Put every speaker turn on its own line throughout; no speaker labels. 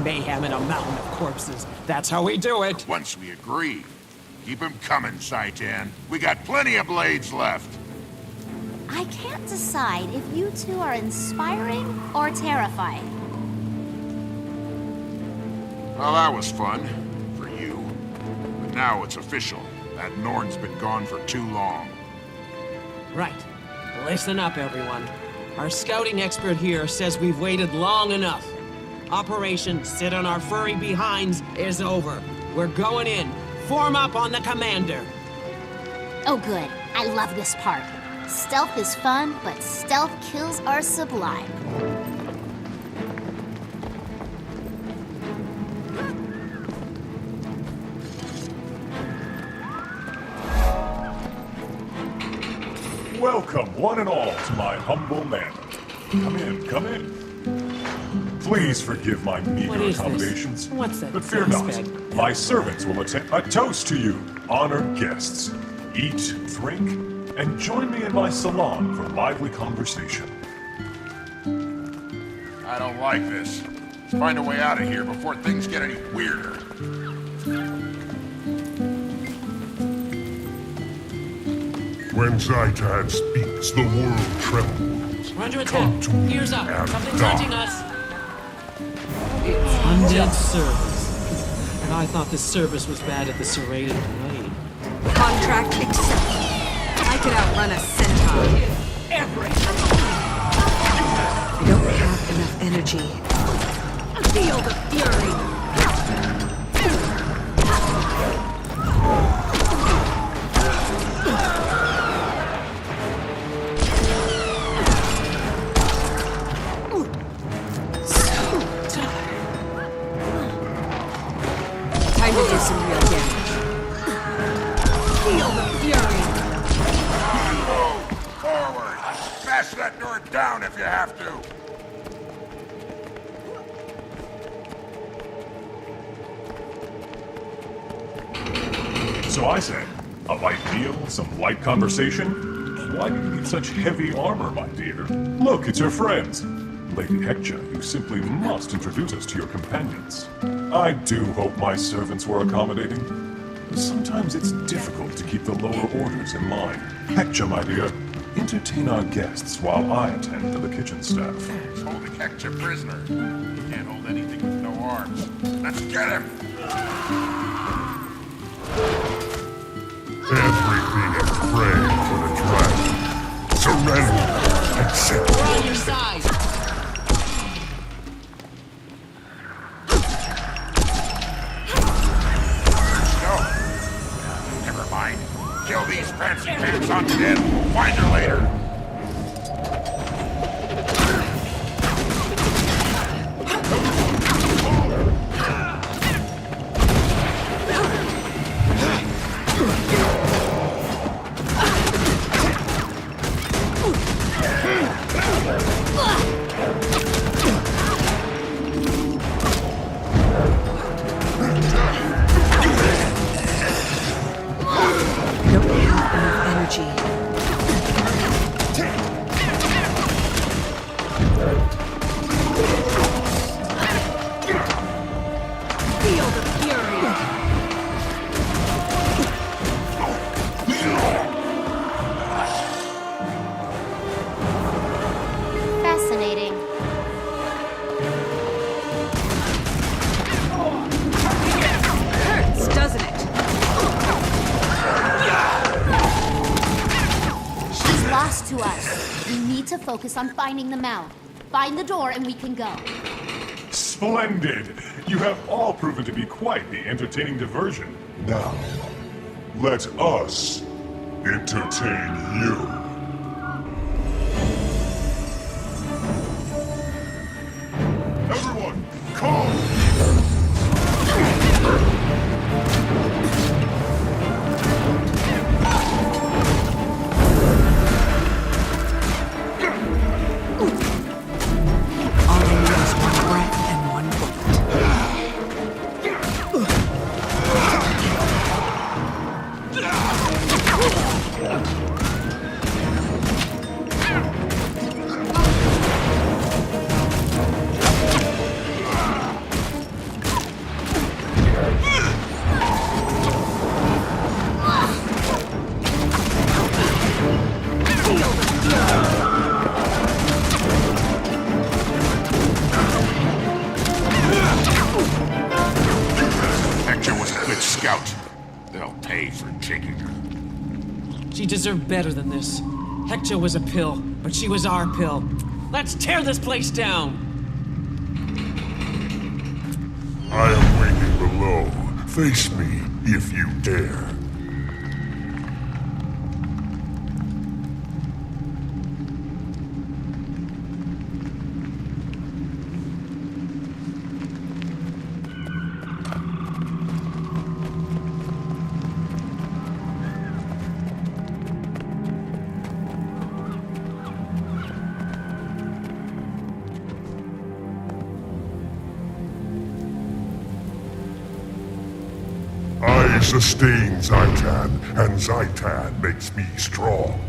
mayhem and a mountain of corpses. That's how we do it.
Once we agree. Keep 'em coming, Saitan. We got plenty of blades left.
I can't decide if you two are inspiring or terrifying.
Well, that was fun. For you. But now it's official. That Norn's been gone for too long.
Right. Listen up, everyone. Our scouting expert here says we've waited long enough. Operation Sit on Our Furry Behinds is over. We're going in. Form up on the commander.
Oh good, I love this part. Stealth is fun, but stealth kills are sublime.
Welcome, one and all, to my humble manor. Come in, come in. Please forgive my meager
What is this?
accommodations.
What's that
But fear not,
suspect?
my servants will attend a toast to you, honored guests. Eat, drink, and join me in my salon for lively conversation.
I don't like this. Let's find a way out of here before things get any weirder.
When Zaitan speaks, the world trembles.
We're under
Come
attack.
to me
Ears up.
and
Something's
die.
hunting us. It's undead service. And I thought this service was bad at the serrated blade.
Contract accepted. I could outrun a centaur. I don't have enough energy. Feel the fury. Time to do some real damage. Feel the fury.
Forward! Smash that door down if you have to!
So I say, a light meal, some light conversation? Why do you need such heavy armor, my dear? Look, it's your friends. Lady Hector, you simply must introduce us to your companions. I do hope my servants were accommodating. Sometimes it's difficult to keep the lower orders in line. Hector, my dear, entertain our guests while I attend to the kitchen staff.
He's holding Hector prisoner. He can't hold anything with no arms. Let's get him!
Everything is prey for the dragon. Surrender and set
We're on your side.
No! Never mind. Kill these fancy pants undead. We'll find her later.
Don't have enough energy. Feel the fury.
Fascinating.
Hurts, doesn't it?
She's lost to us. We need to focus on finding the mouth. Find the door and we can go.
Splendid! You have all proven to be quite the entertaining diversion.
Now, let us entertain you. Everyone, come!
All I need is one breath and one bullet.
taking her?
She deserved better than this. Hector was a pill, but she was our pill. Let's tear this place down!
I am waiting below. Face me if you dare. I sustain Zaitan, and Zaitan makes me strong.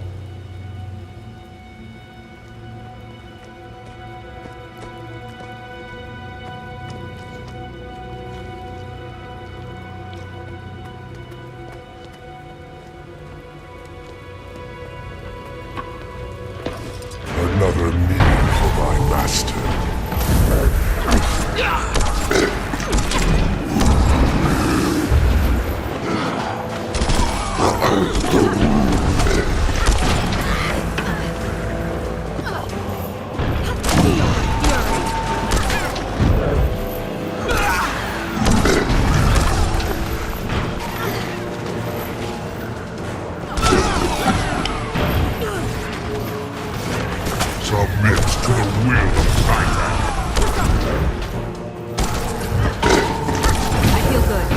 Another meal for my master. Submit to the will of Zaitan.
I feel good.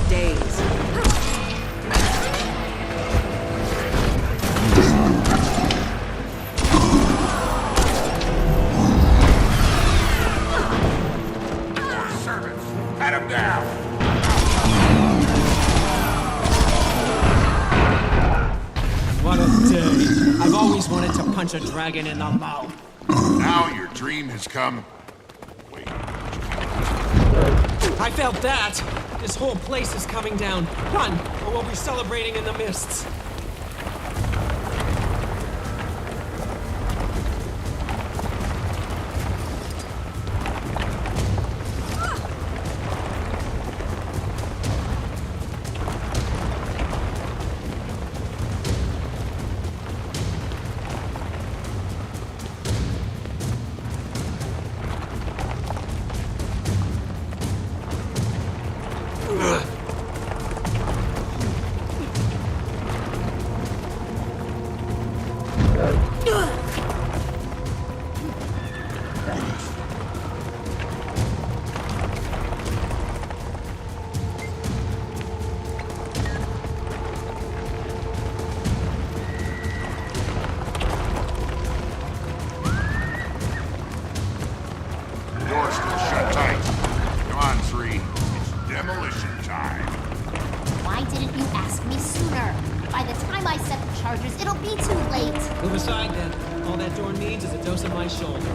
Days.
More servants! Head him down!
What a day. I've always wanted to punch a dragon in the mouth.
Now your dream has come. Wait.
I felt that! This whole place is coming down. Run, or we'll be celebrating in the mists.
Door's still shut tight. Come on, 3. It's demolition time.
Why didn't you ask me sooner? By the time I set the charges, it'll be too late.
Move aside then. All that door needs is a dose of my shoulder.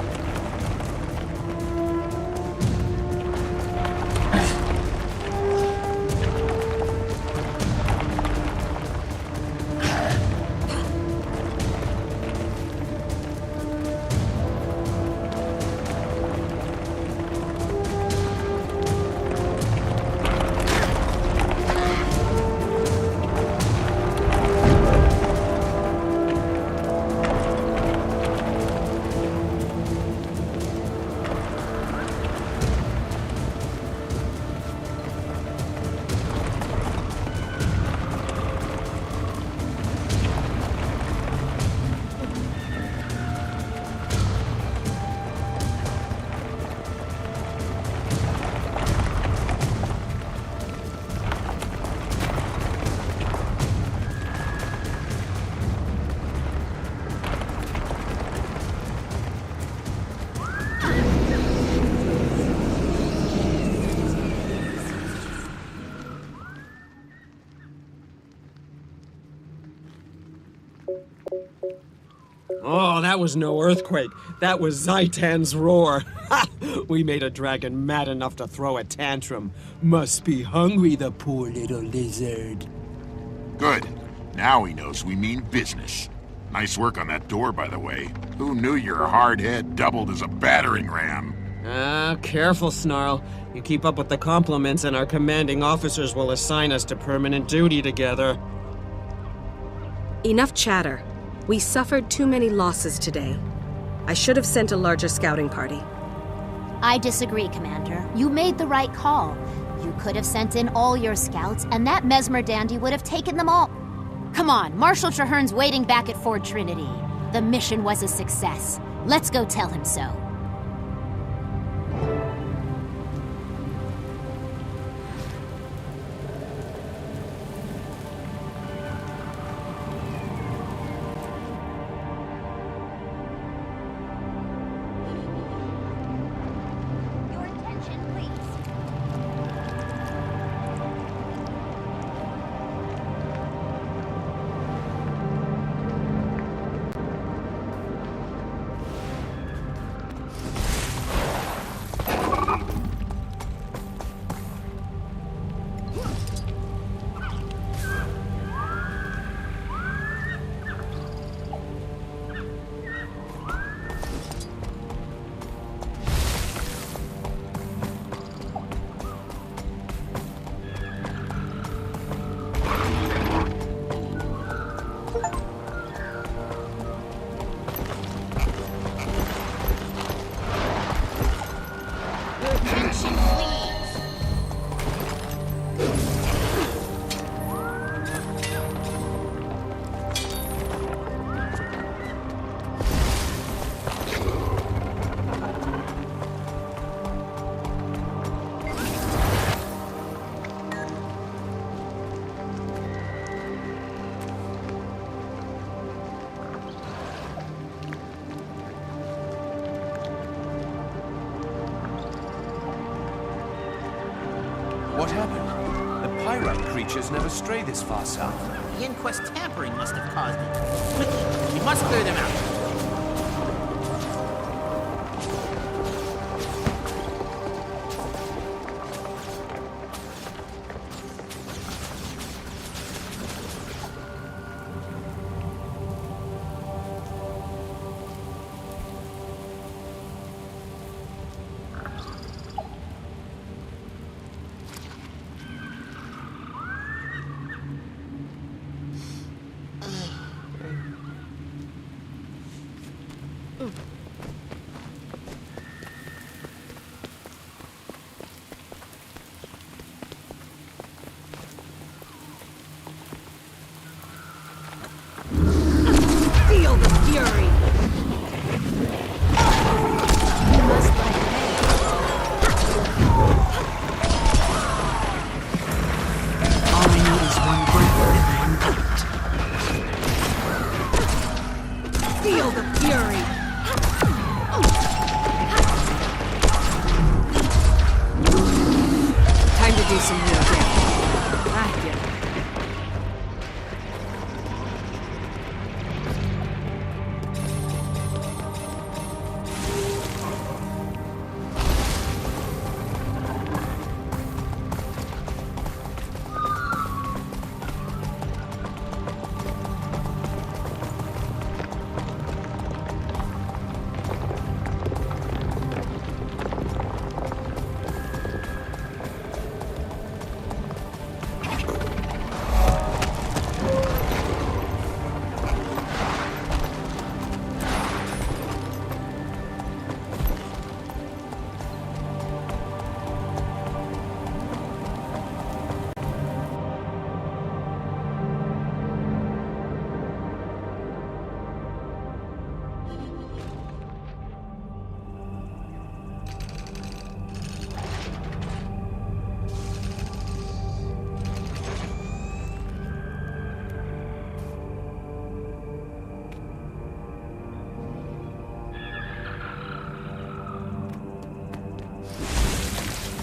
Oh, that was no earthquake. That was Zaitan's roar. Ha! We made a dragon mad enough to throw a tantrum. Must be hungry, the poor little lizard.
Good. Now he knows we mean business. Nice work on that door, by the way. Who knew your hard head doubled as a battering ram?
Ah, careful, Snarl. You keep up with the compliments and our commanding officers will assign us to permanent duty together.
Enough chatter. We suffered too many losses today. I should have sent a larger scouting party.
I disagree, Commander. You made the right call. You could have sent in all your scouts, and that Mesmer dandy would have taken them all. Come on, Marshal Traherne's waiting back at Fort Trinity. The mission was a success. Let's go tell him so. Your attention, please. Attention, please.
What happened? The pyrite creatures never stray this far south.
The Inquest tampering must have caused it. Quickly, we must clear them out.
Feel the fury!
All I need is one breath and one bite.
Feel the fury! Time to do some real damage. Ah, yeah.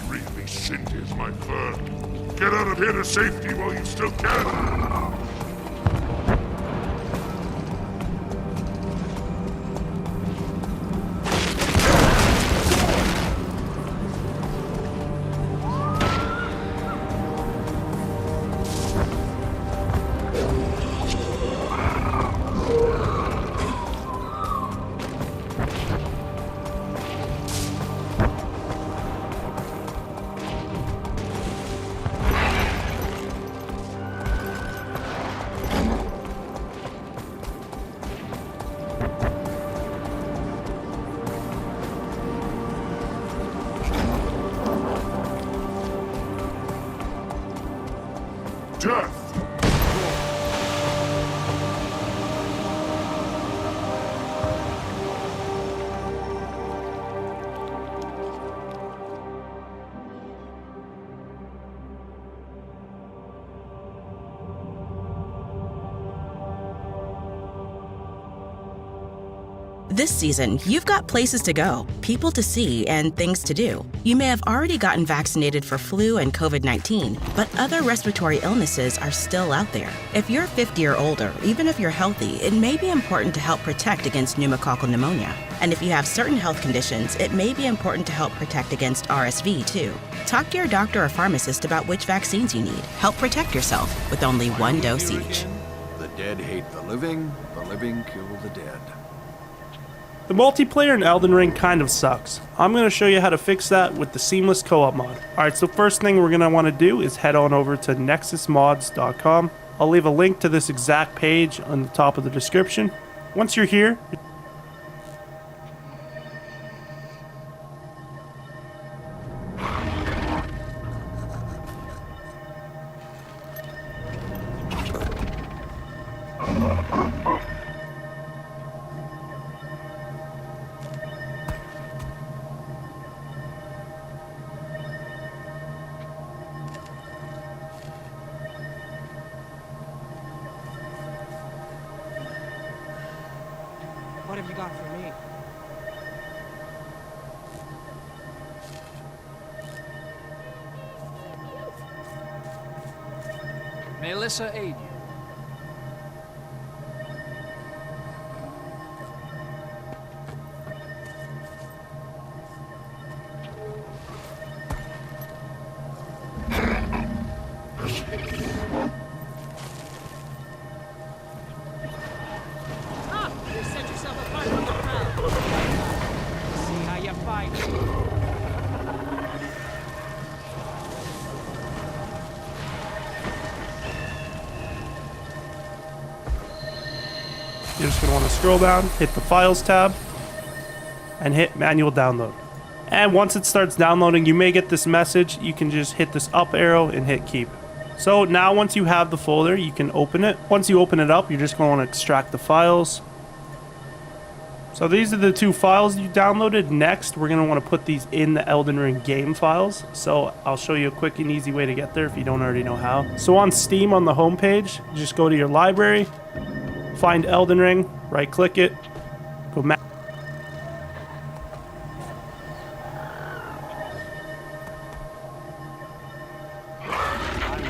Really singers my fur. Get out of here to safety while you still can. death!
This season, you've got places to go, people to see, and things to do. You may have already gotten vaccinated for flu and COVID-19, but other respiratory illnesses are still out there. If you're 50 or older, even if you're healthy, it may be important to help protect against pneumococcal pneumonia. And if you have certain health conditions, it may be important to help protect against RSV, too. Talk to your doctor or pharmacist about which vaccines you need. Help protect yourself with only one dose each.
The dead hate the living kill the dead.
The multiplayer in Elden Ring kind of sucks. I'm going to show you how to fix that with the seamless co-op mod. Alright, so first thing we're going to want to do is head on over to nexusmods.com. I'll leave a link to this exact page on the top of the description. Once you're here,
What have you got for me?
Melissa aid you.
You set yourself apart from the crowd. See how you fight.
you're just going to want to scroll down, hit the Files tab, and hit Manual Download. And once it starts downloading, you may get this message. You can just hit this up arrow and hit Keep. So now once you have the folder, you can open it. Once you open it up, you're just going to want to extract the files. So these are the two files you downloaded. Next, we're going to want to put these in the Elden Ring game files. So I'll show you a quick and easy way to get there if you don't already know how. So on Steam on the home page, just go to your library, find Elden Ring, right click it, go My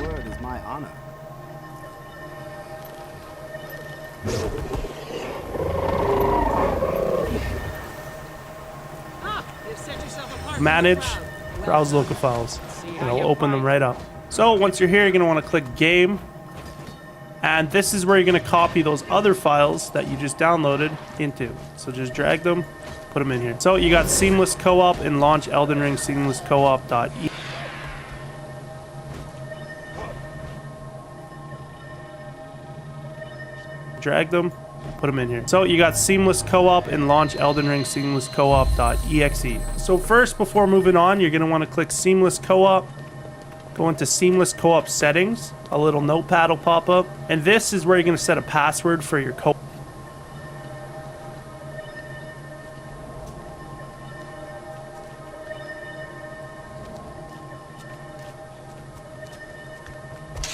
word is my honor.
You've set yourself apart from
Manage,
the crowd.
browse local files,
See
and
how
it'll
you
open them
fight.
right up. So once you're here, you're going to want to click Game. And this is where you're going to copy those other files that you just downloaded into. So just drag them, put them in here. So you got Seamless Co-op and launch Elden Ring Seamless Co-op.exe. Drag them, put them in here. So you got Seamless Co-op and launch Elden Ring Seamless Co-op.exe. So first, before moving on, you're going to want to click Seamless Co-op. Go into Seamless Co-op settings. A little notepad will pop up. And this is where you're going to set a password for your co-op.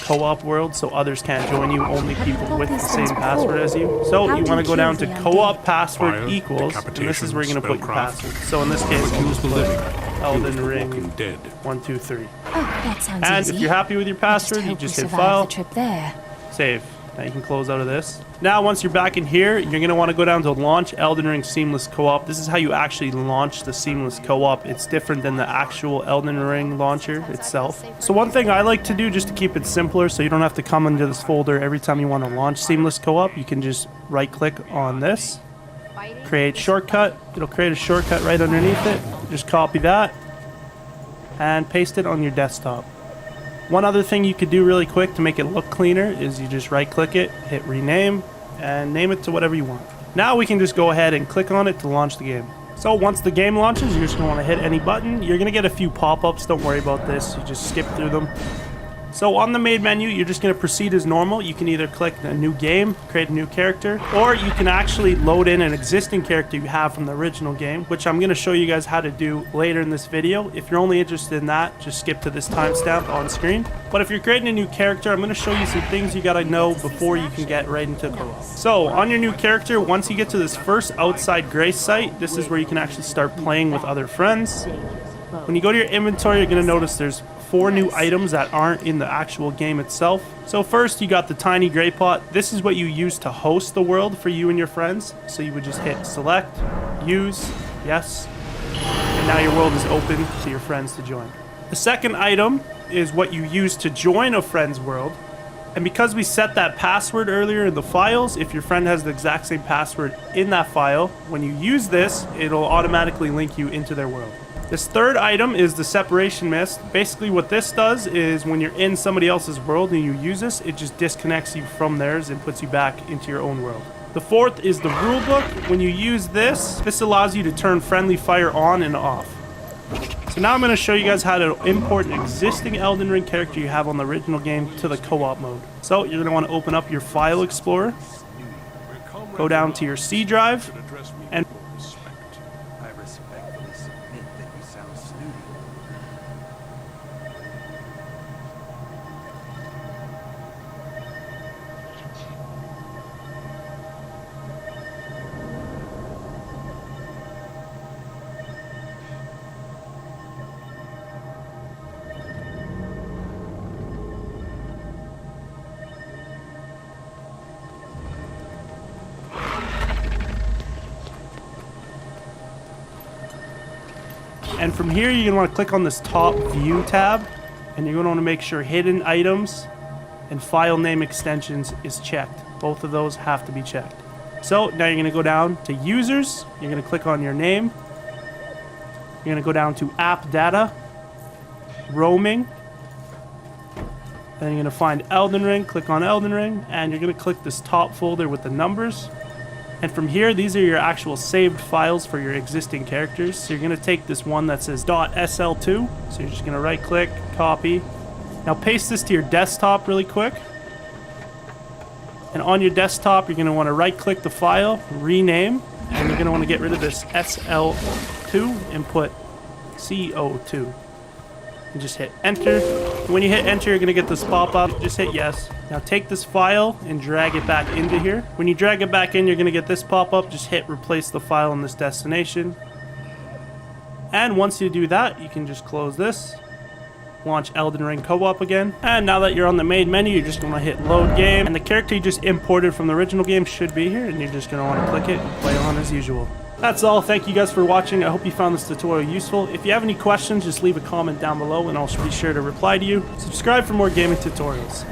Co-op world, so others can't join you, only people with the same password as you. So you want to go down to co-op password
Fire,
equals, and this is where you're going to put your
spellcraft,
password. So in this case, you just put Elden Ring
dead.
1, 2, 3.
Oh, that sounds
And
easy.
if you're happy with your password, you
hope
just
we
hit
survive
File,
the trip there.
Save. Now you can close out of this. Now once you're back in here, you're going to want to go down to launch Elden Ring Seamless Co-op. This is how you actually launch the Seamless Co-op. It's different than the actual Elden Ring launcher itself. So one thing I like to do just to keep it simpler so you don't have to come into this folder every time you want to launch Seamless Co-op, you can just right click on this, create shortcut. It'll create a shortcut right underneath it. Just copy that and paste it on your desktop. One other thing you could do really quick to make it look cleaner is you just right click it, hit rename, and name it to whatever you want. Now we can just go ahead and click on it to launch the game. So once the game launches, you're just going to want to hit any button. You're going to get a few pop-ups, don't worry about this, you just skip through them. So on the main menu, you're just going to proceed as normal. You can either click a new game, create a new character, or you can actually load in an existing character you have from the original game, which I'm going to show you guys how to do later in this video. If you're only interested in that, just skip to this timestamp on screen. But if you're creating a new character, I'm going to show you some things you got to know before you can get right into co-op. So on your new character, once you get to this first outside grace site, this is where you can actually start playing with other friends. When you go to your inventory, you're going to notice there's 4 new items that aren't in the actual game itself. So first, you got the tiny gray pot. This is what you use to host the world for you and your friends. So you would just hit select, use, yes, and now your world is open to your friends to join. The second item is what you use to join a friend's world. And because we set that password earlier in the files, if your friend has the exact same password in that file, when you use this, it'll automatically link you into their world. This third item is the separation mist. Basically what this does is when you're in somebody else's world and you use this, it just disconnects you from theirs and puts you back into your own world. The fourth is the rule book. When you use this, this allows you to turn friendly fire on and off. So now I'm going to show you guys how to import an existing Elden Ring character you have on the original game to the co-op mode. So you're going to want to open up your file explorer, go down to your C drive, and from here, you're going to want to click on this top view tab, and you're going to want to make sure hidden items and file name extensions is checked. Both of those have to be checked. So now you're going to go down to users. You're going to click on your name. You're going to go down to app data, roaming. Then you're going to find Elden Ring, click on Elden Ring, and you're going to click this top folder with the numbers. And from here, these are your actual saved files for your existing characters. So you're going to take this one that says .sl2. So you're just going to right click, copy. Now paste this to your desktop really quick. And on your desktop, you're going to want to right click the file, rename, and you're going to want to get rid of this SL2 and put CO2. And just hit enter. When you hit enter, you're going to get this pop-up. Just hit yes. Now take this file and drag it back into here. When you drag it back in, you're going to get this pop-up. Just hit replace the file in this destination. And once you do that, you can just close this. Launch Elden Ring Co-op again. And now that you're on the main menu, you're just going to hit load game. And the character you just imported from the original game should be here. And you're just going to want to click it and play on as usual. That's all. Thank you guys for watching. I hope you found this tutorial useful. If you have any questions, just leave a comment down below and I'll be sure to reply to you. Subscribe for more gaming tutorials.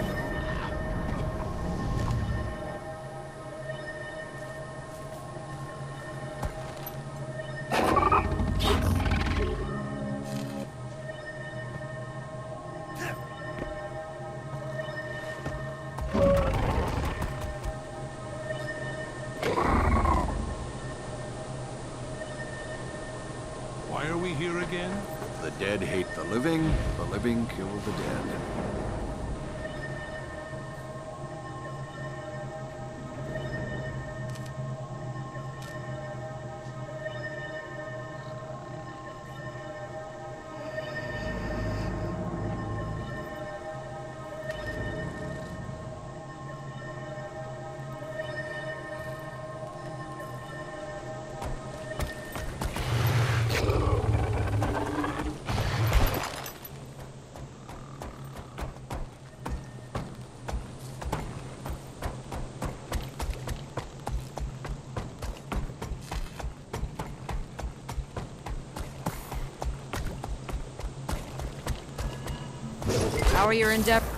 Why are we here again?
The dead hate the living kill the dead.
How are your endeavors?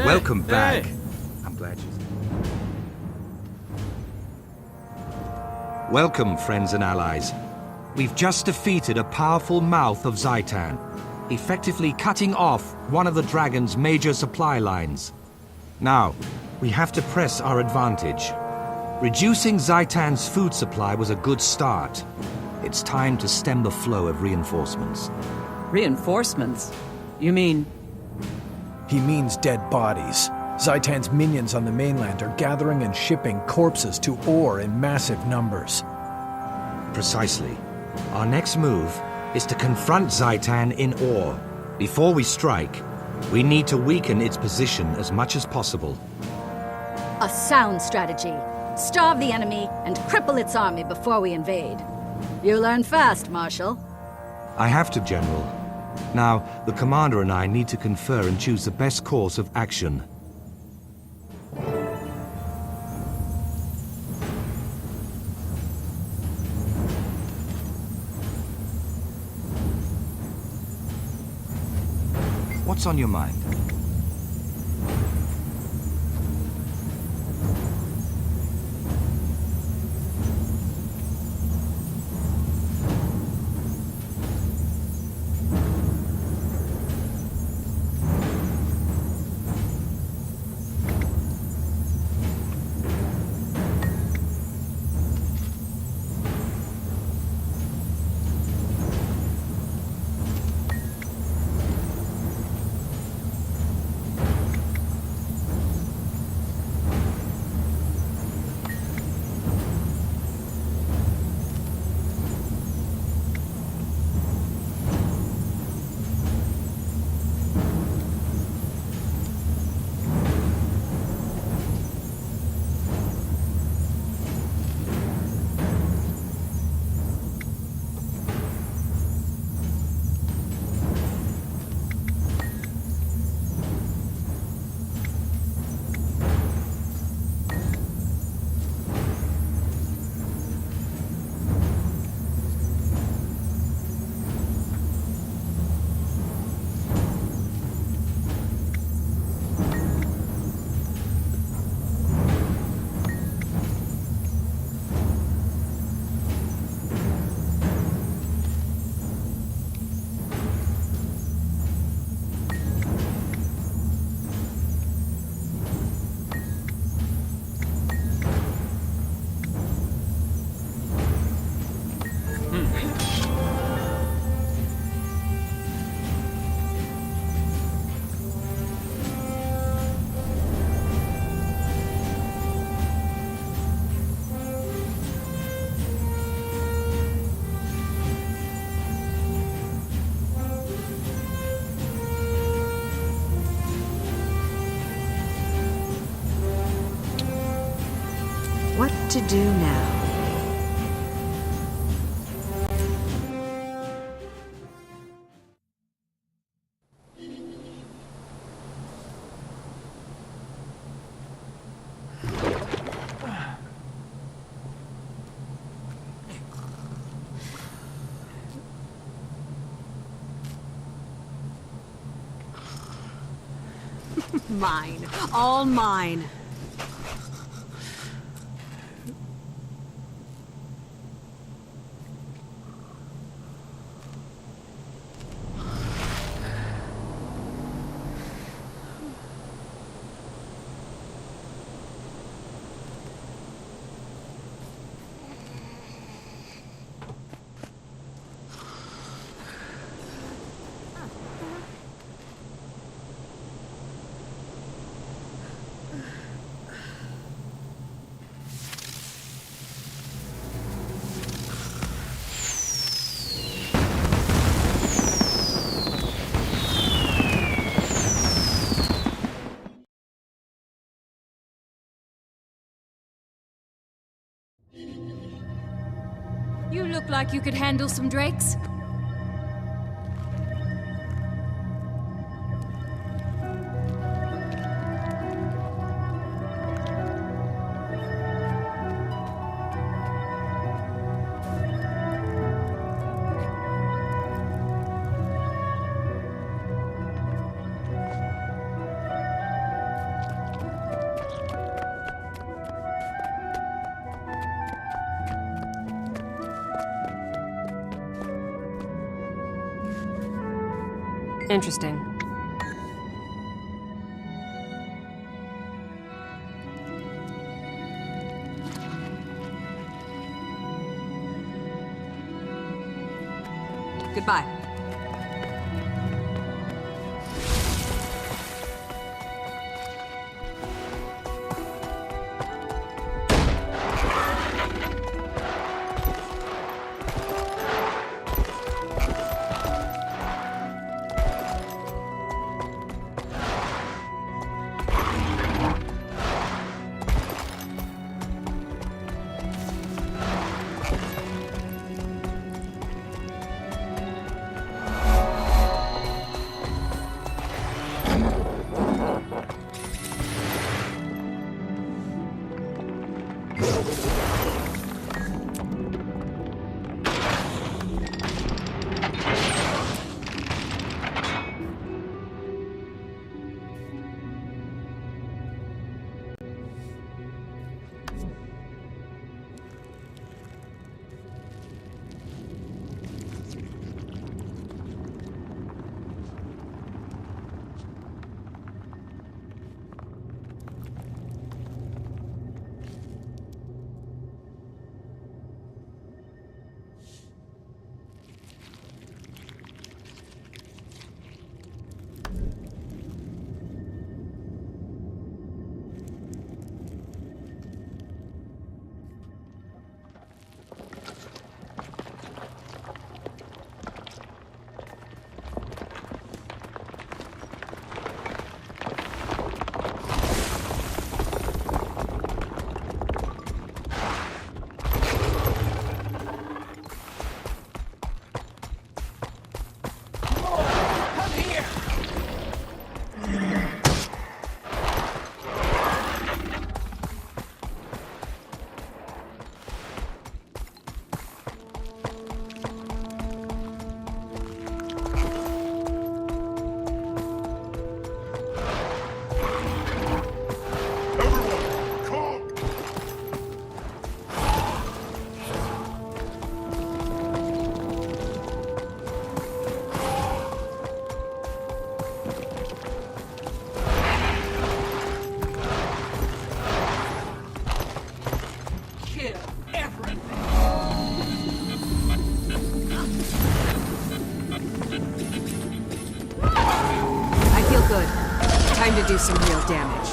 Welcome back. I'm glad you... Welcome, friends and allies. We've just defeated a powerful mouth of Zaitan, effectively cutting off one of the dragon's major supply lines. Now, we have to press our advantage. Reducing Zaitan's food supply was a good start. It's time to stem the flow of reinforcements.
Reinforcements? You mean...
He means dead bodies. Zaitan's minions on the mainland are gathering and shipping corpses to Ore in massive numbers.
Precisely. Our next move is to confront Zaitan in Ore. Before we strike, we need to weaken its position as much as possible.
A sound strategy. Starve the enemy and cripple its army before we invade. You learn fast, Marshal.
I have to, General. Now, the Commander and I need to confer and choose the best course of action. What's on your mind?
What to do now? Mine. All mine.
You look like you could handle some drakes. Interesting.
Goodbye. Time to do some real damage.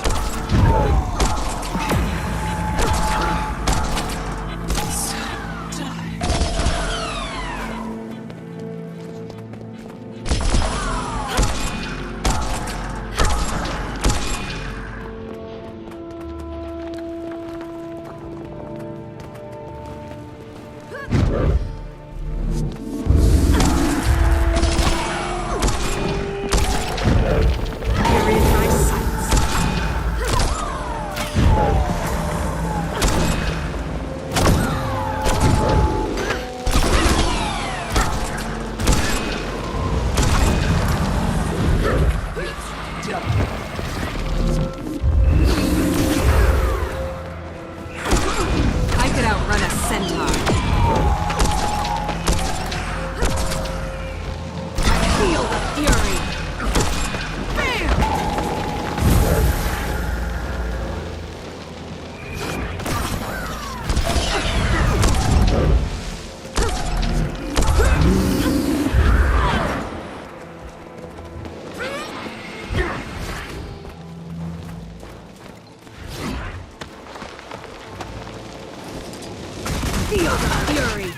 Feel the fury!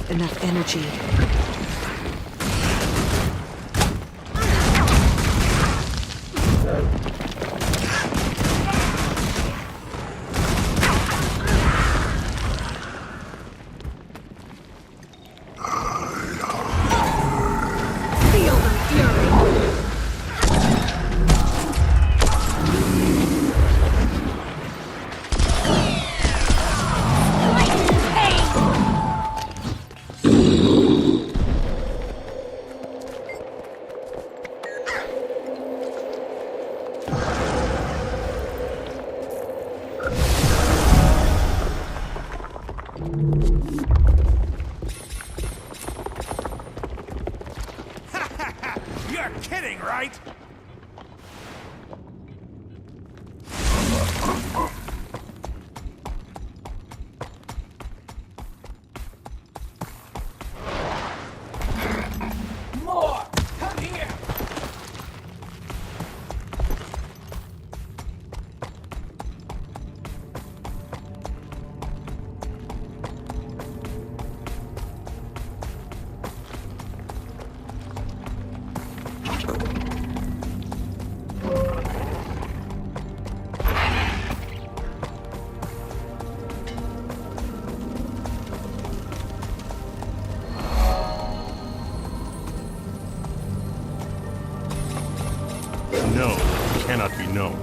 Enough energy. Feel the fury.
You're kidding, right? More! Come here!
No, cannot be known.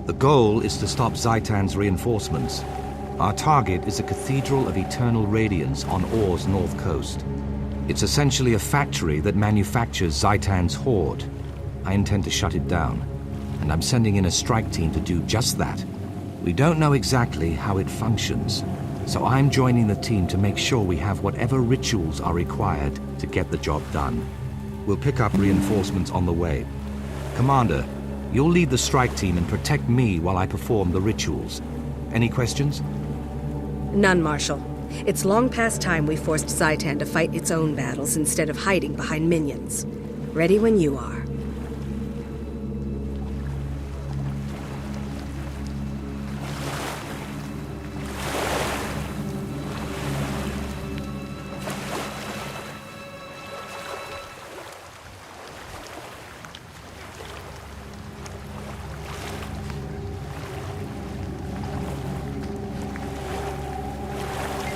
The goal is to stop Zaitan's reinforcements. Our target is a cathedral of eternal radiance on Or's north coast. It's essentially a factory that manufactures Zaitan's horde. I intend to shut it down, and I'm sending in a strike team to do just that. We don't know exactly how it functions, so I'm joining the team to make sure we have whatever rituals are required to get the job done. We'll pick up reinforcements on the way. Commander, you'll lead the strike team and protect me while I perform the rituals. Any questions?
None, Marshal. It's long past time we forced Zaitan to fight its own battles instead of hiding behind minions. Ready when you are.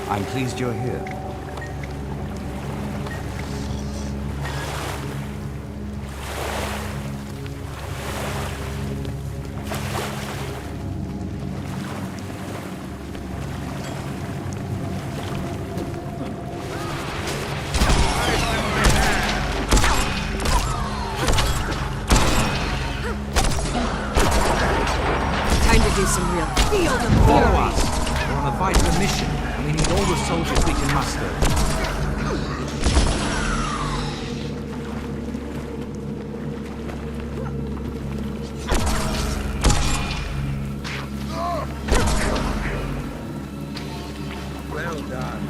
I'm pleased you're here.
Time to do some real field of
Follow
fury.
us. We're on a vital mission. We need all the soldiers we can muster.
Well done.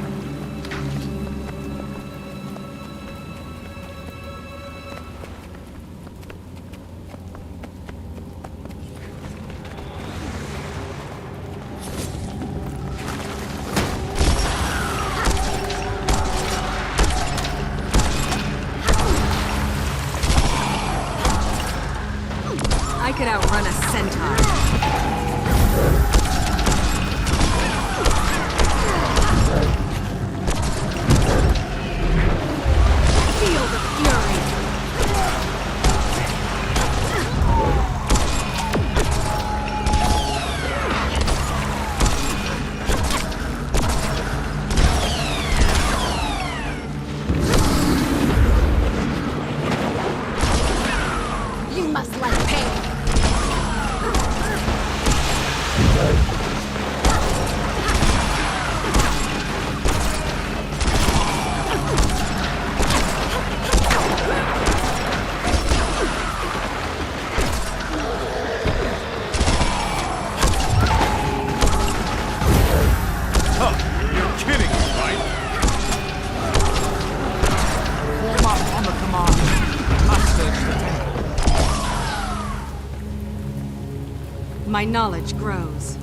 my knowledge grows.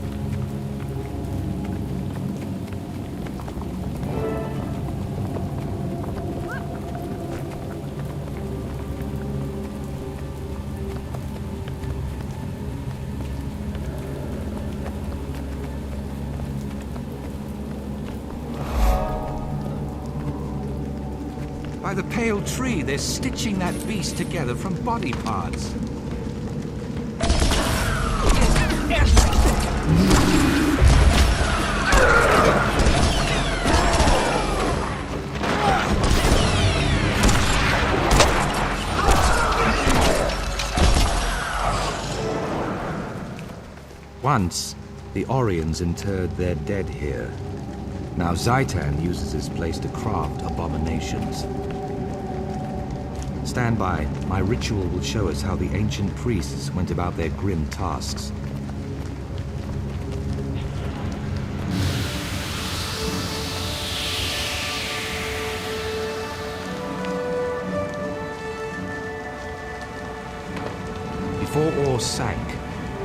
By the pale tree, they're stitching that beast together from body parts. Once, the Orions interred their dead here. Now Zaitan uses this place to craft abominations. Stand by. My ritual will show us how the ancient priests went about their grim tasks. Before ore sank,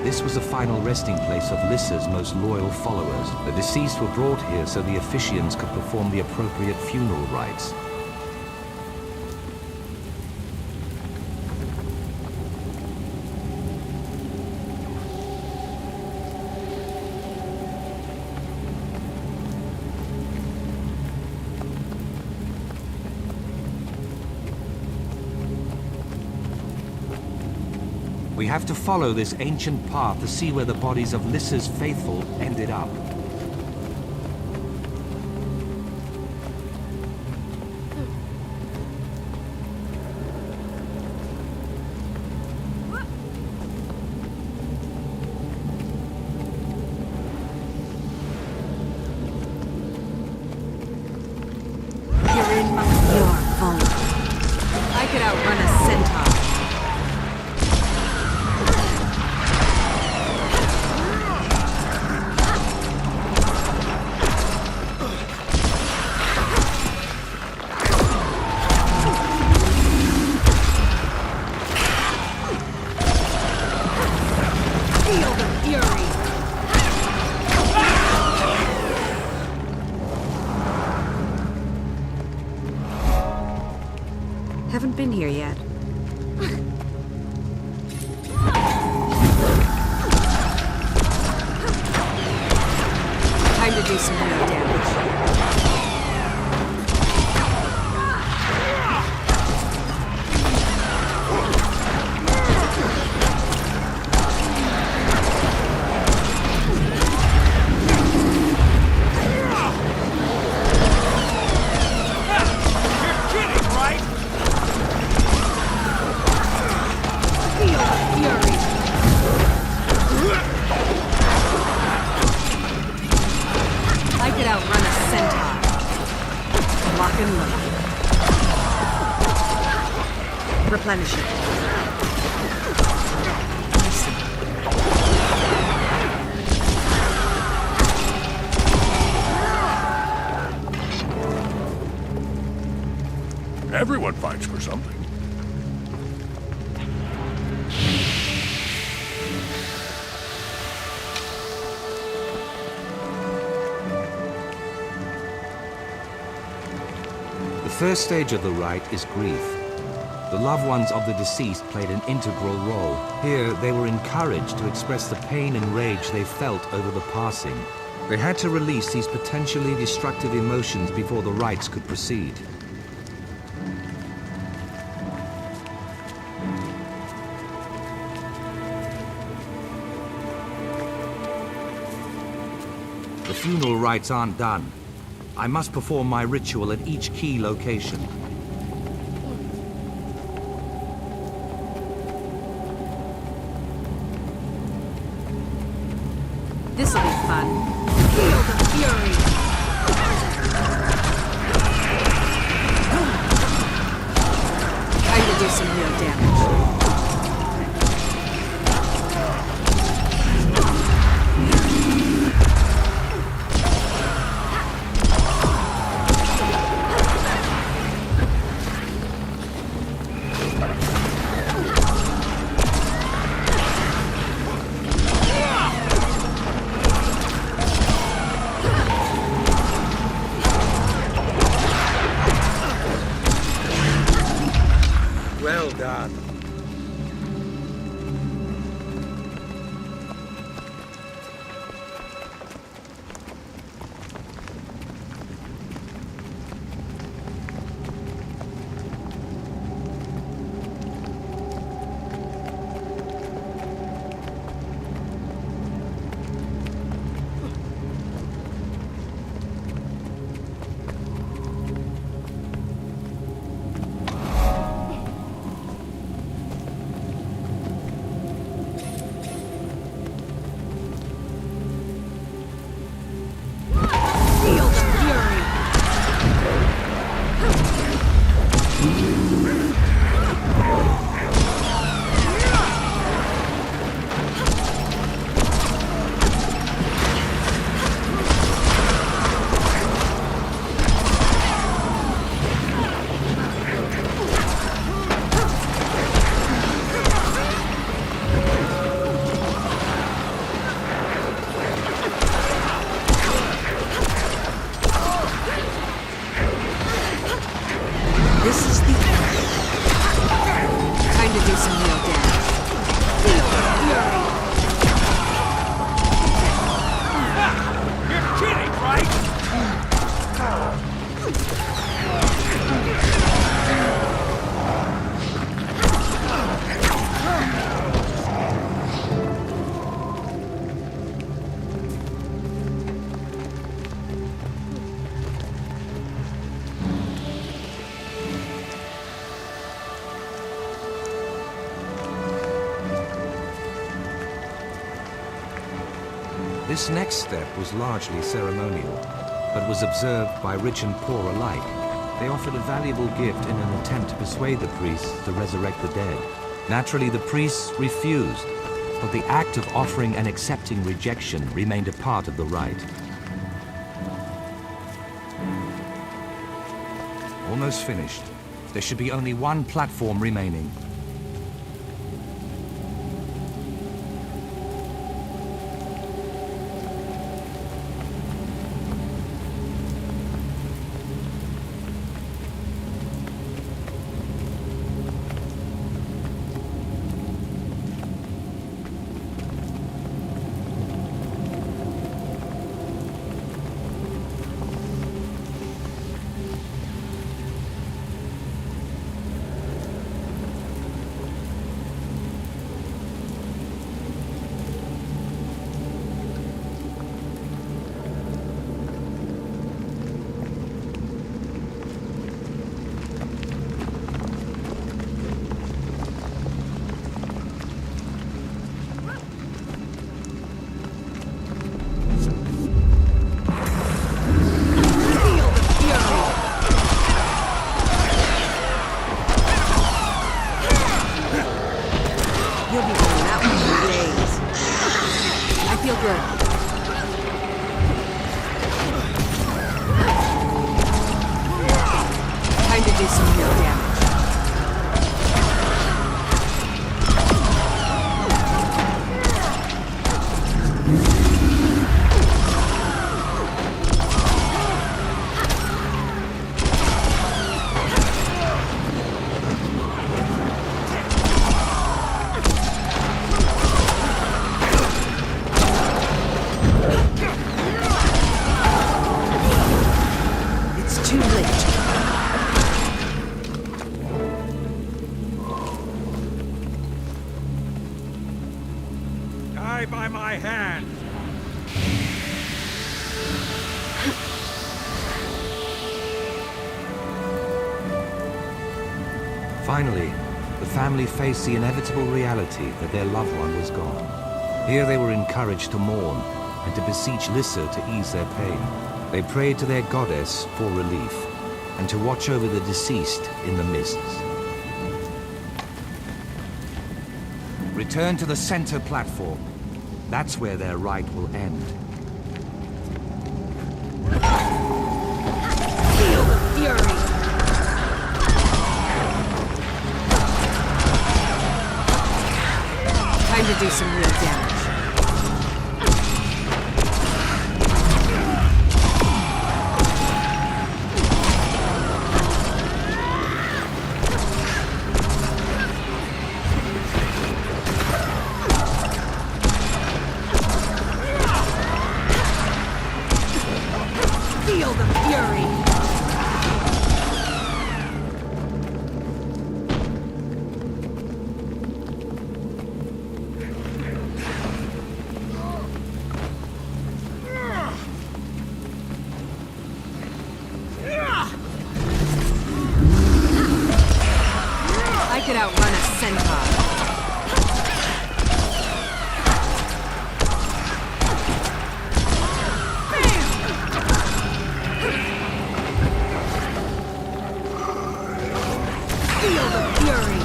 this was the final resting place of Lissa's most loyal followers. The deceased were brought here so the officiants could perform the appropriate funeral rites. We have to follow this ancient path to see where the bodies of Lissa's faithful ended up.
You're in my... You're vulnerable. I could outrun a centaur. Feel the fury! Haven't been here yet. Time to do some real damage. I could outrun a centaur. Lock and load. Replenish it.
Everyone fights for something.
The first stage of the rite is grief. The loved ones of the deceased played an integral role. Here, they were encouraged to express the pain and rage they felt over the passing. They had to release these potentially destructive emotions before the rites could proceed. The funeral rites aren't done. I must perform my ritual at each key location.
This'll be fun. Feel the fury! Time to do some real damage.
This next step was largely ceremonial, but was observed by rich and poor alike. They offered a valuable gift in an attempt to persuade the priests to resurrect the dead. Naturally, the priests refused, but the act of offering and accepting rejection remained a part of the rite. Almost finished. There should be only one platform remaining.
By my hand!
Finally, the family faced the inevitable reality that their loved one was gone. Here they were encouraged to mourn and to beseech Lissa to ease their pain. They prayed to their goddess for relief and to watch over the deceased in the mists. Return to the center platform. That's where their rite will end.
Feel the fury! Time to do some real damage. Feel the fury! I could outrun a centaur. Feel the fury!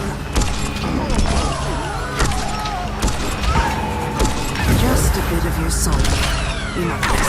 Just a bit of your soul. Enough of it.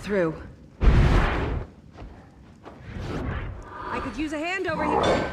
Through. I could use a hand over here.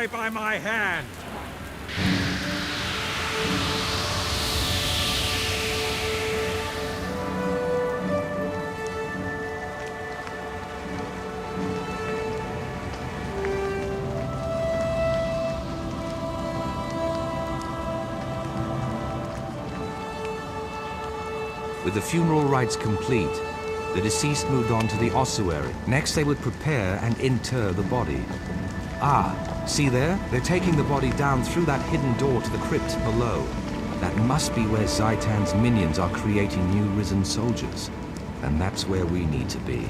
Die by my hand!
With the funeral rites complete, the deceased moved on to the ossuary. Next, they would prepare and inter the body. Ah, see there? They're taking the body down through that hidden door to the crypt below. That must be where Zaitan's minions are creating new risen soldiers. And that's where we need to be.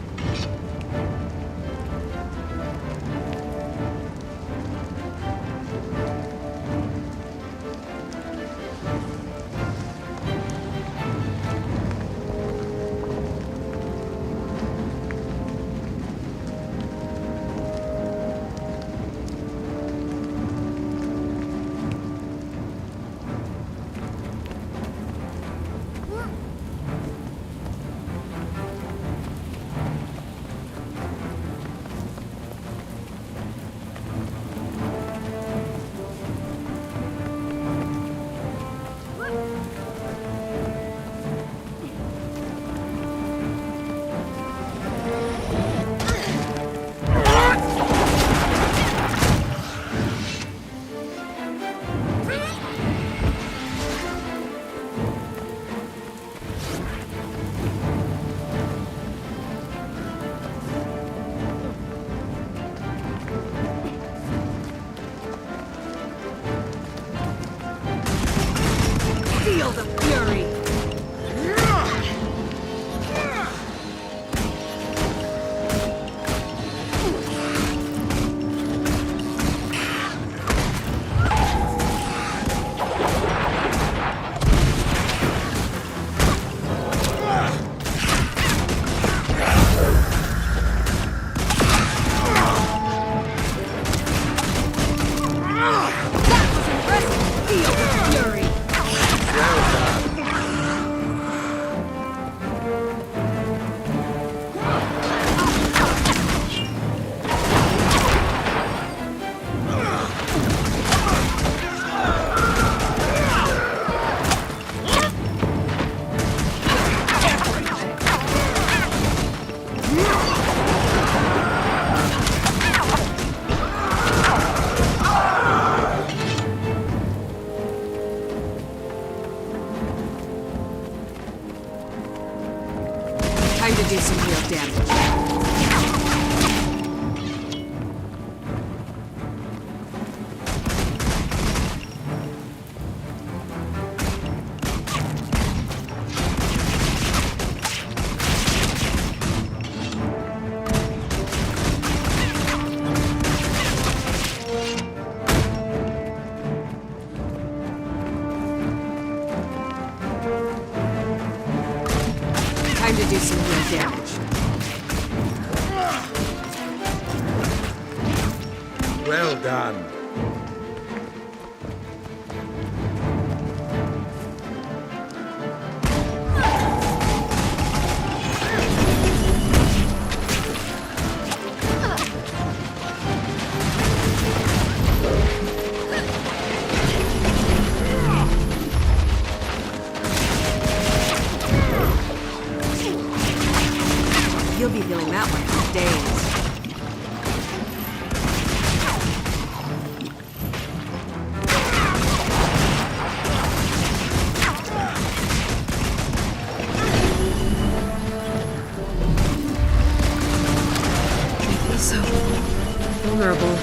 Feel the fury! Time to do some real damage. Time to do some real damage.
Well done.
You'll be feeling that one for days. So vulnerable.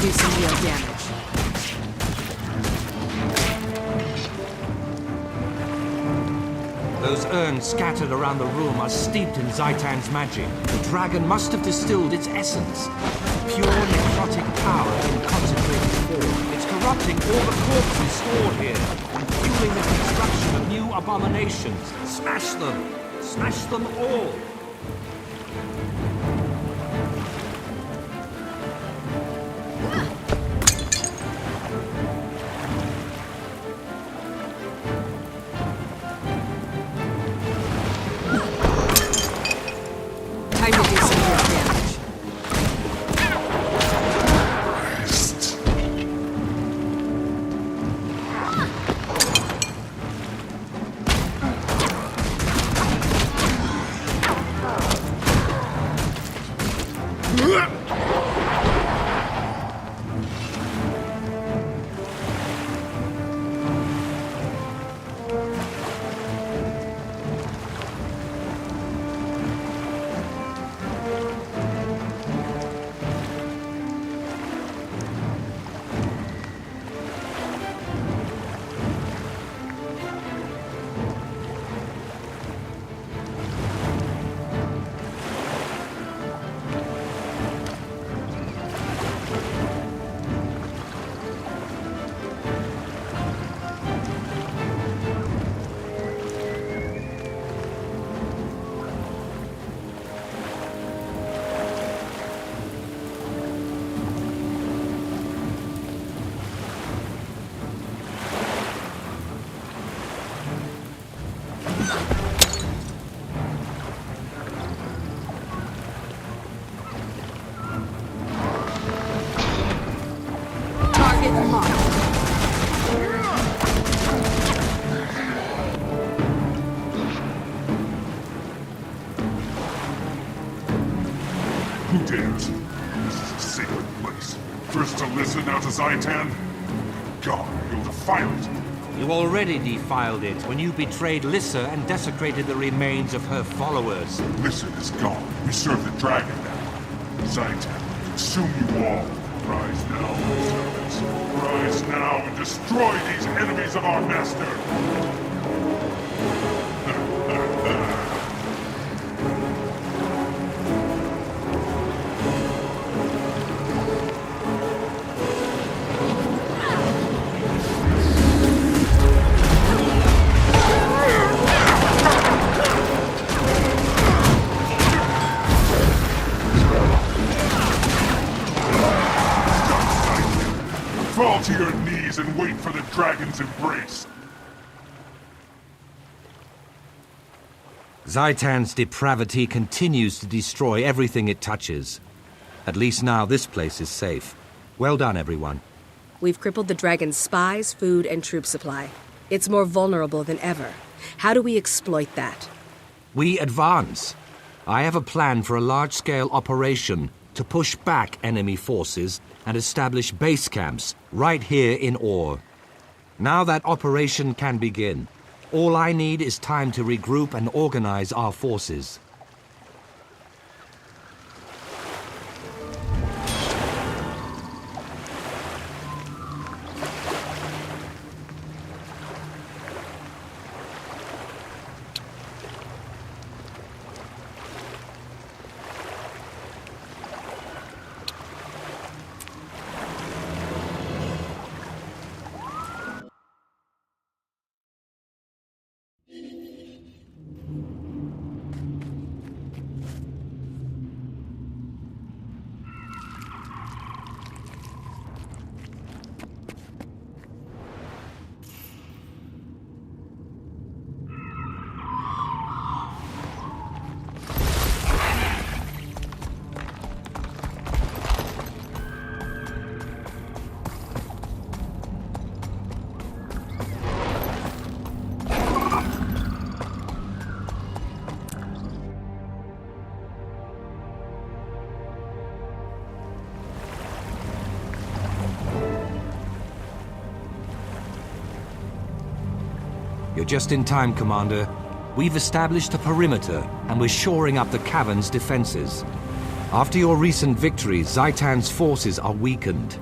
do some real damage.
Those urns scattered around the room are steeped in Zaitan's magic. The dragon must have distilled its essence. Pure necrotic power in concentrated form. It's corrupting all the corpses stored here and fueling the construction of new abominations. Smash them! Smash them all!
Time to do some real damage. Target locked.
Who dares? This is a sacred place. First to listen, now to Zaitan? God, you'll defile it.
You already defiled it when you betrayed Lissa and desecrated the remains of her followers.
Listen is gone. We serve the dragon now. Zaitan will consume you all. Rise now, servants. Rise now and destroy these enemies of our master. Fall to your knees and wait for the dragon's embrace.
Zaitan's depravity continues to destroy everything it touches. At least now this place is safe. Well done, everyone.
We've crippled the dragon's spies, food, and troop supply. It's more vulnerable than ever. How do we exploit that?
We advance. I have a plan for a large-scale operation to push back enemy forces and establish base camps right here in Ore. Now that operation can begin. All I need is time to regroup and organize our forces. You're just in time, Commander. We've established a perimeter, and we're shoring up the cavern's defenses. After your recent victory, Zaitan's forces are weakened.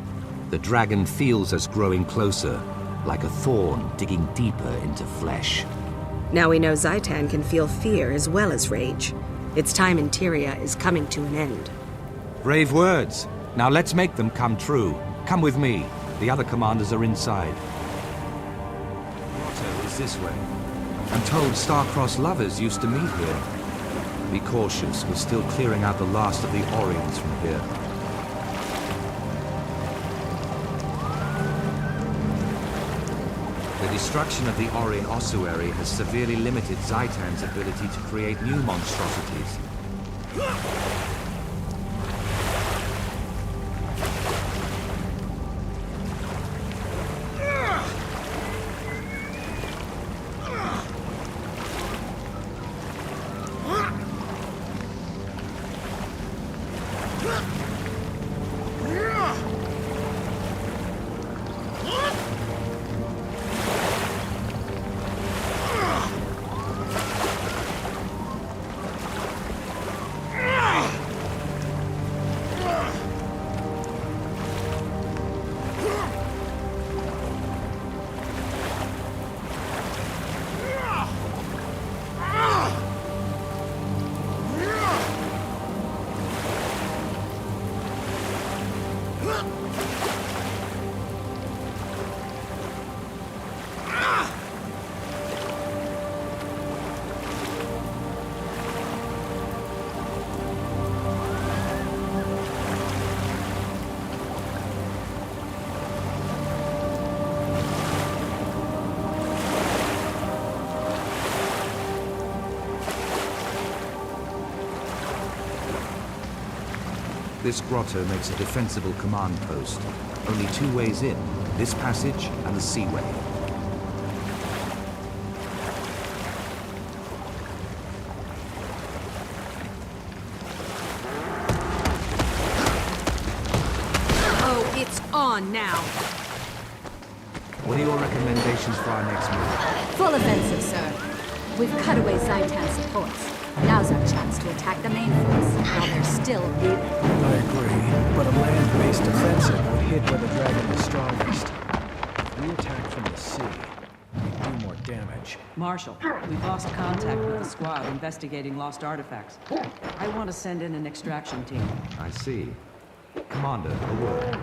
The dragon feels us growing closer, like a thorn digging deeper into flesh.
Now we know Zaitan can feel fear as well as rage. Its time in Tyria is coming to an end.
Brave words. Now let's make them come true. Come with me. The other commanders are inside. Grotto is this way. I'm told star-crossed lovers used to meet here. Be cautious. We're still clearing out the last of the Orions from here. The destruction of the Orion ossuary has severely limited Zaitan's ability to create new monstrosities. This grotto makes a defensible command post. Only 2 ways in, this passage and the seaway.
Oh, it's on now.
What are your recommendations for our next move?
Full offensive, sir. We've cut away Zaitan's supports. Now's our chance to attack the main force while they're still breathing.
I agree, but a land-based offensive would hit where the dragon is strongest. If we attack from the sea, we'd do more damage.
Marshal, we've lost contact with the squad investigating lost artifacts. I want to send in an extraction team.
I see. Commander, a word.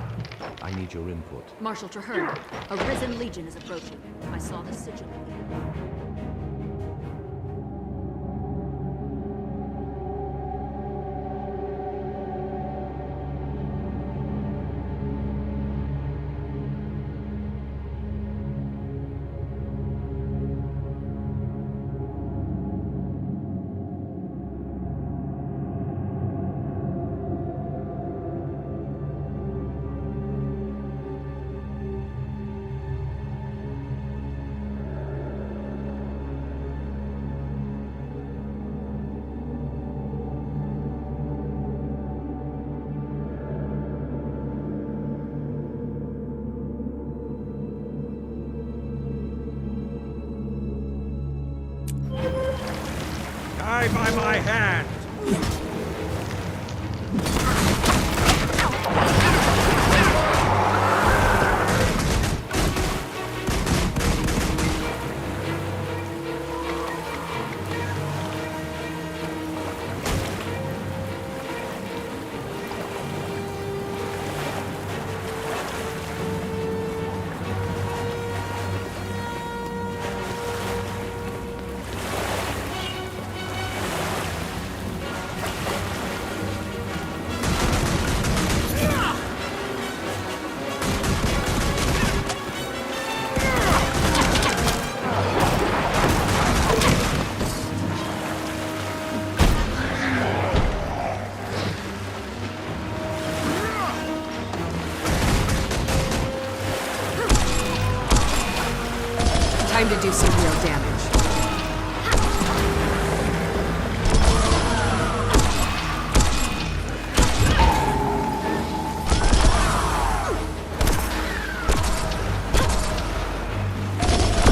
I need your input.
Marshal Traherne, a risen legion is approaching. I saw the sigil.
Die by my hand!
Time to do some real damage.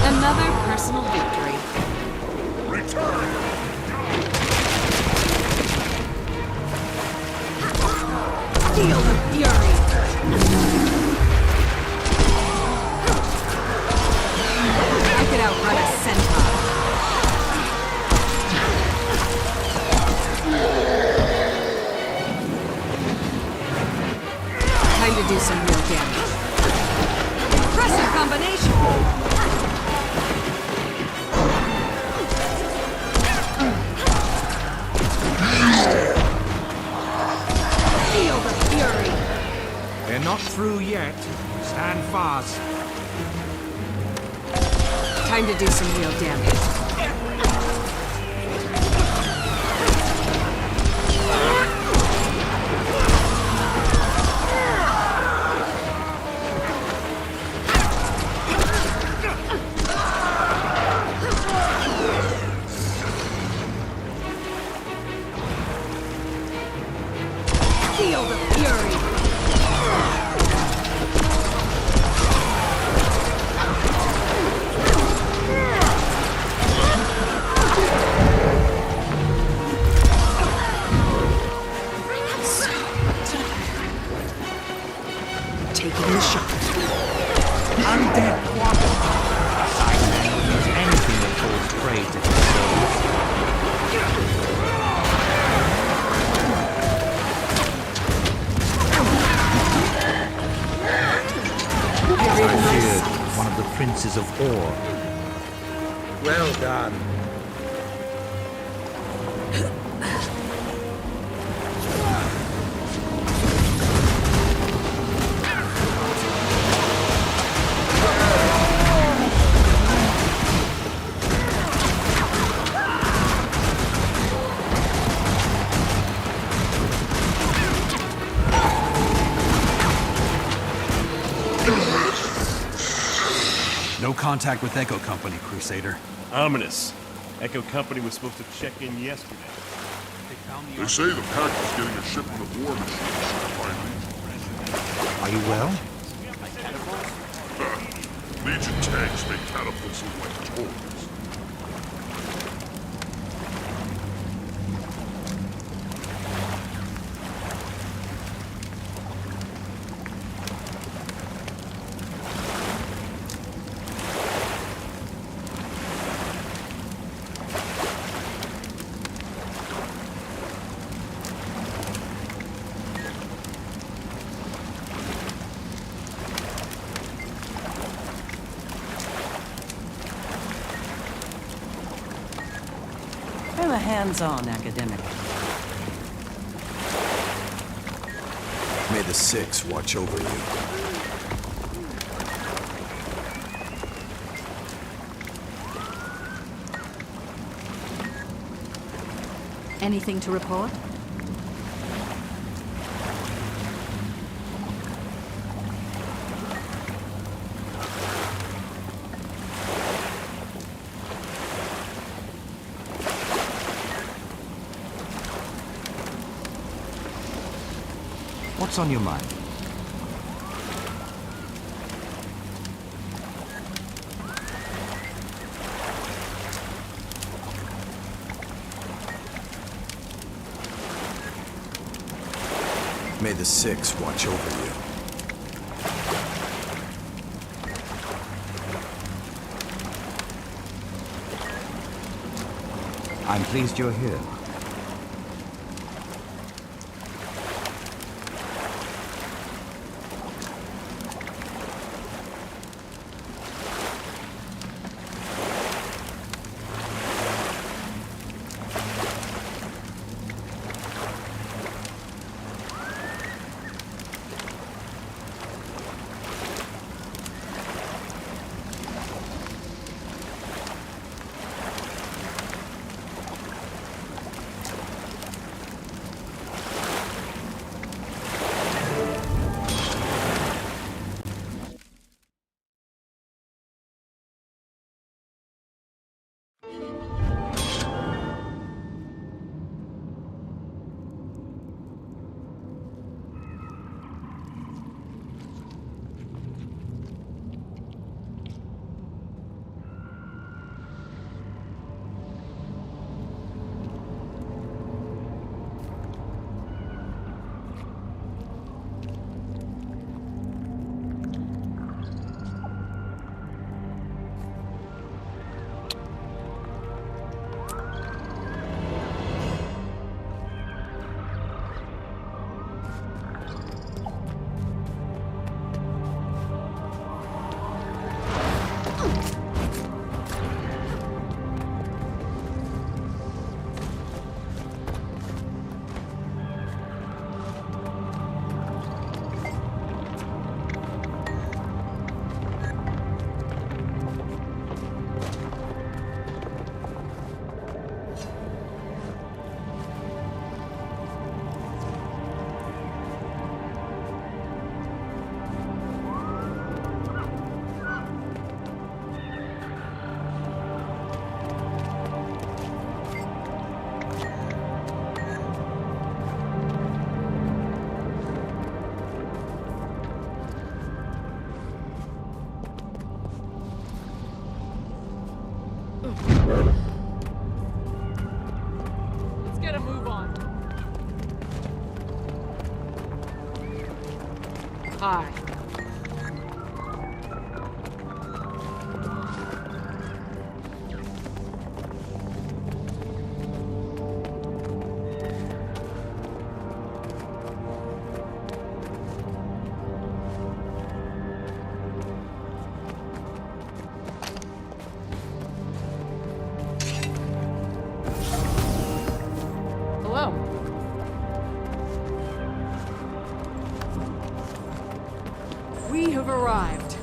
Another personal victory.
Return!
Feel the fury! to do some real damage. Impressive combination!
Feel the fury!
They're not through yet. Stand fast.
Time to do some real damage.
Feel the fury!
Taking the shot.
Undead quantum. There's anything that falls prey to his soul. I feared one of the princes of Ore. Well done.
No contact with Echo Company, Crusader.
Ominous. Echo Company was supposed to check in yesterday.
They say the pack is getting a shipment of war machines finally.
Are you well?
Legion tanks make catapults look like toys.
I'm a hands-on academic.
May the Six watch over you.
Anything to report?
What's on your mind?
May the Six watch over you.
I'm pleased you're here.
Hi. Hello. We have arrived.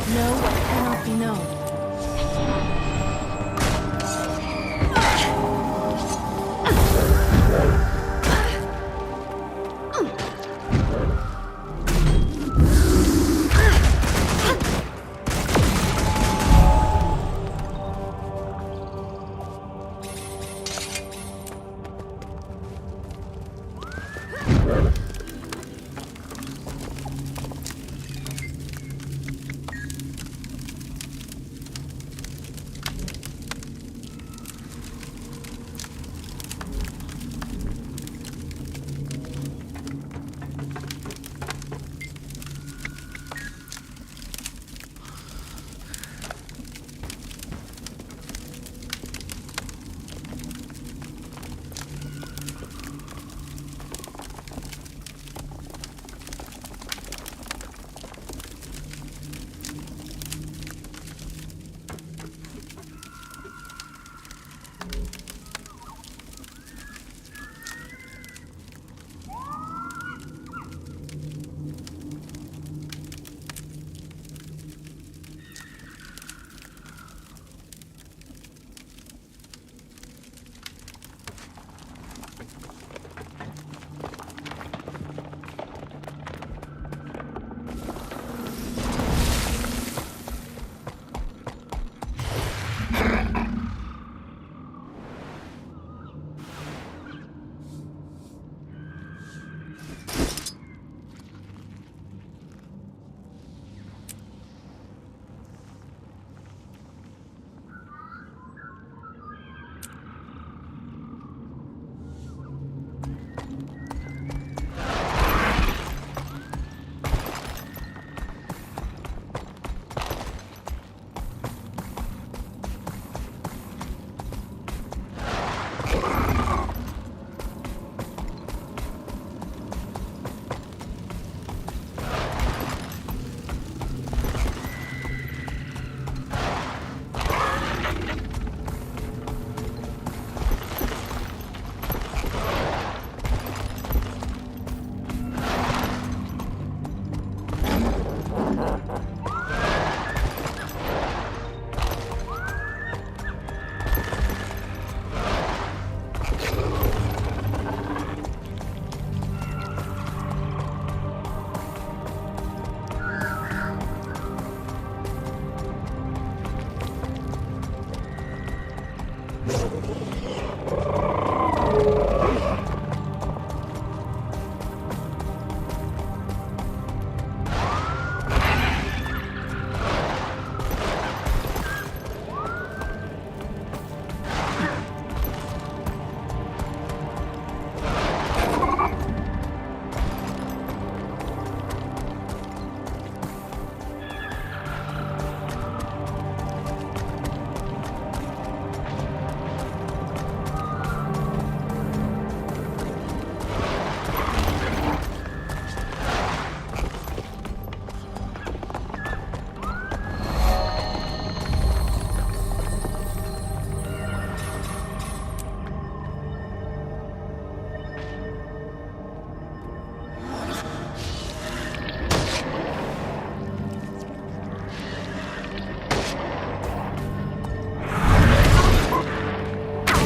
Know what cannot be known.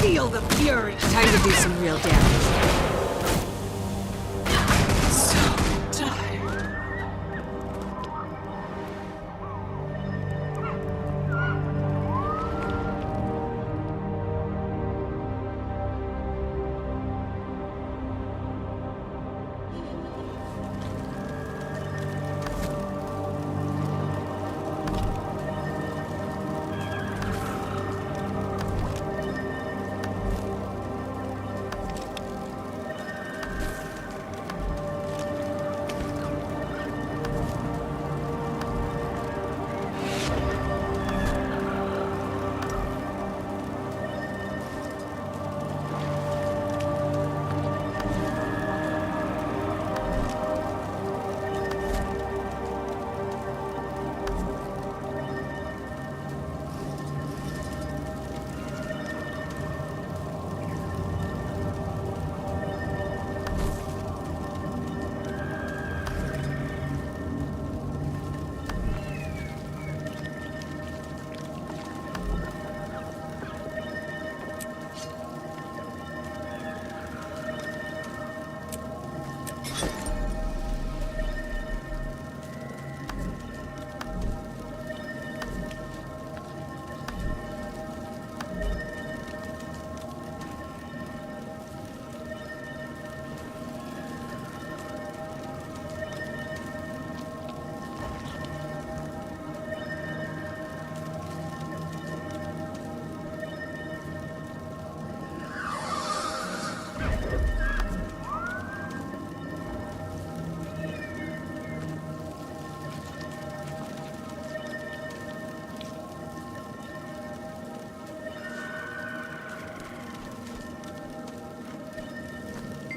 Feel the fury! Time to do some real damage. So tired.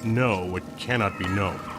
know what cannot be known.